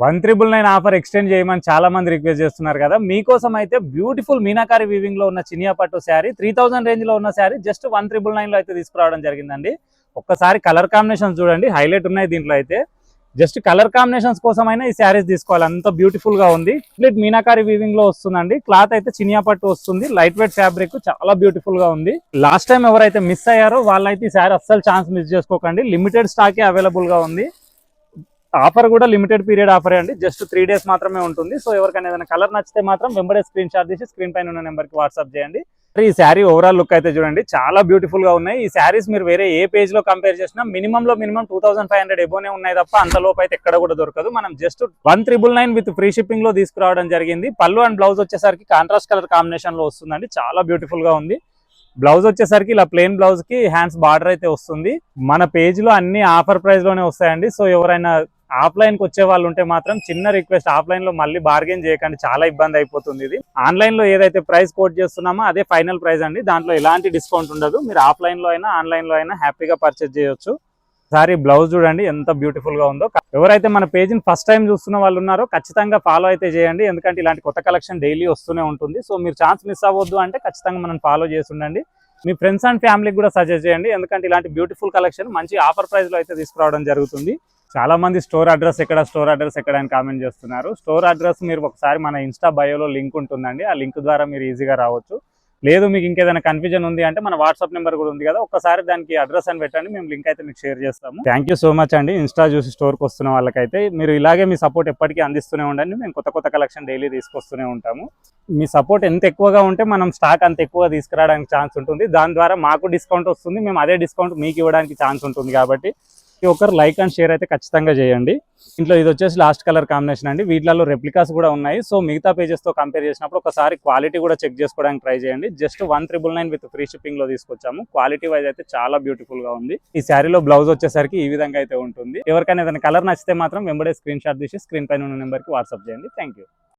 1399 offer extend చేయమని చాలా మంది రిక్వెస్ట్ చేస్తున్నారు కదా. మీకోసం అయితే బ్యూటిఫుల్ మీనాకారి వీవింగ్ లో ఉన్న చినియా పట్టు శారీ 3000 రేంజ్ లో ఉన్న శారీ జస్ట్ 1999 లో అయితే తీసుకురావడం జరిగిందండి. ఒక్కసారి కలర్ కాంబినేషన్ చూడండి, హైలైట్ ఉన్నాయి దీంట్లో అయితే. జస్ట్ కలర్ కాంబినేషన్స్ కోసమైనా ఈ శారీస్ తీసుకోవాలి, అంత బ్యూటిఫుల్ గా ఉంది. కంప్లీట్ మీనాకారి వీవింగ్ లో వస్తుందండి. క్లాత్ అయితే చినియా పట్టు వస్తుంది, లైట్ వెయిట్ ఫ్యాబ్రిక్, చాలా బ్యూటిఫుల్ గా ఉంది. లాస్ట్ టైం ఎవరైతే మిస్ అయ్యారో వాళ్ళైతే ఈ శారీ అస్సలు ఛాన్స్ మిస్ చేసుకోకండి. లిమిటెడ్ స్టాకే అవైలబుల్ గా ఉంది. ఆఫర్ కూడా లిమిటెడ్ పీరియడ్ ఆఫర్ అండి, జస్ట్ 3 days మాత్రమే ఉంటుంది. సో ఎవరికైనా ఏదైనా కలర్ నచ్చితే మాత్రం వెంబడే స్క్రీన్ షాట్ తీసి స్క్రీన్ పైన ఉన్న నెంబర్ కి వాట్సాప్ చేయండి. ఈ శారీ ఓవరాల్ లుక్ అయితే చూడండి, చాలా బ్యూటిఫుల్ గా ఉన్నాయి. ఈ శారీస్ మీరు వేరే ఏ పేజ్ లో కంపేర్ చేసినా మినిమం 2500 ఎబోనే ఉన్నాయి తప్ప అంత లోపు అయితే ఎక్కడ కూడా దొరకదు. మనం జస్ట్ 1999 విత్ ఫ్రీ షిప్పింగ్ లో తీసుకురావడం జరిగింది. పళ్ళు అండ్ బ్లౌజ్ వచ్చేసరికి కాంట్రాస్ట్ కలర్ కాంబినేషన్ లో వస్తుందండి, చాలా బ్యూటిఫుల్ గా ఉంది. బ్లౌజ్ వచ్చేసరికి ఇలా ప్లెయిన్ బ్లౌజ్ కి హ్యాండ్స్ బార్డర్ అయితే వస్తుంది. మన పేజ్ లో అన్ని ఆఫర్ ప్రైస్ లోనే వస్తాయండి. సో ఎవరైనా ఆఫ్లైన్ కి వచ్చే వాళ్ళు ఉంటే మాత్రం చిన్న రిక్వెస్ట్, ఆఫ్లైన్ లో మళ్ళీ బార్గెన్ చేయకండి, చాలా ఇబ్బంది అయిపోతుంది. ఇది ఆన్లైన్ లో ఏదైతే ప్రైస్ కోట్ చేస్తున్నామో అదే ఫైనల్ ప్రైస్ అండి, దాంట్లో ఎలాంటి డిస్కౌంట్ ఉండదు. మీరు ఆఫ్లైన్ లో అయినా ఆన్లైన్ లో అయినా హ్యాపీగా పర్చేజ్ చేయొచ్చు. సారీ బ్లౌజ్ చూడండి ఎంత బ్యూటిఫుల్ గా ఉందో. ఎవరైతే మన పేజీని ఫస్ట్ టైం చూస్తున్న వాళ్ళు ఉన్నారో ఖచ్చితంగా ఫాలో అయితే చేయండి, ఎందుకంటే ఇలాంటి కొత్త కలెక్షన్ డైలీ వస్తూనే ఉంటుంది. సో మీరు ఛాన్స్ మిస్ అవ్వద్దు అంటే ఖచ్చితంగా మనం ఫాలో చేసి ఉండండి. మీ ఫ్రెండ్స్ అండ్ ఫ్యామిలీకి కూడా సజెస్ట్ చేయండి, ఎందుకంటే ఇలాంటి బ్యూటిఫుల్ కలెక్షన్ మంచి ఆఫర్ ప్రైస్ లో అయితే తీసుకురావడం జరుగుతుంది. చాలా మంది స్టోర్ అడ్రస్ ఎక్కడ అని కామెంట్ చేస్తున్నారు. స్టోర్ అడ్రస్ మీరు ఒకసారి మన ఇన్స్టా బయోలో లింక్ ఉంటుందండి, ఆ లింక్ ద్వారా మీరు ఈజీగా రావచ్చు. లేదు మీకు ఇంకేదైనా కన్ఫ్యూజన్ ఉంది అంటే మన వాట్సాప్ నెంబర్ కూడా ఉంది కదా, ఒక్కసారి దానికి అడ్రస్ అని పెట్టండి, మేము లింక్ అయితే మీకు షేర్ చేస్తాము. థ్యాంక్ యూ సో మచ్ అండి. ఇన్స్టా చూసి స్టోర్కి వస్తున్న వాళ్ళకైతే మీరు ఇలాగే మీ సపోర్ట్ ఎప్పటికీ అందిస్తూనే ఉండండి. మేము కొత్త కలెక్షన్ డైలీ తీసుకొస్తూనే ఉంటాము. మీ సపోర్ట్ ఎంత ఎక్కువగా ఉంటే మనం స్టాక్ అంత ఎక్కువ తీసుకురావడానికి ఛాన్స్ ఉంటుంది. దాని ద్వారా మాకు డిస్కౌంట్ వస్తుంది, మేము అదే డిస్కౌంట్ మీకు ఇవ్వడానికి ఛాన్స్ ఉంటుంది. కాబట్టి ఒకరు లైక్ అండ్ షేర్ అయితే ఖచ్చితంగా చేయండి. ఇంట్లో ఇది వచ్చేసి లాస్ట్ కలర్ కాంబినేషన్ అండి, వీటిలో రెప్లికాస్ కూడా ఉన్నాయి. సో మిగతా పేజెస్ తో కంపేర్ చేసినప్పుడు ఒకసారి క్వాలిటీ కూడా చెక్ చేసుకోవడానికి ట్రై చేయండి. జస్ట్ 1999 విత్ ఫ్రీ షిప్పింగ్ లో తీసుకొచ్చాము. క్వాలిటీ వైజ్ అయితే చాలా బ్యూటిఫుల్ గా ఉంది. ఈ శారీలో బ్లౌజ్ వచ్చేసరికి ఈ విధంగా అయితే ఉంటుంది. ఎవరికైనా ఏదైనా కలర్ నచ్చితే మాత్రం వెంబడే స్క్రీన్ షాట్ తీసి స్క్రీన్ పైన ఉన్న నెంబర్ కి వాట్సాప్ చేయండి. Thank you.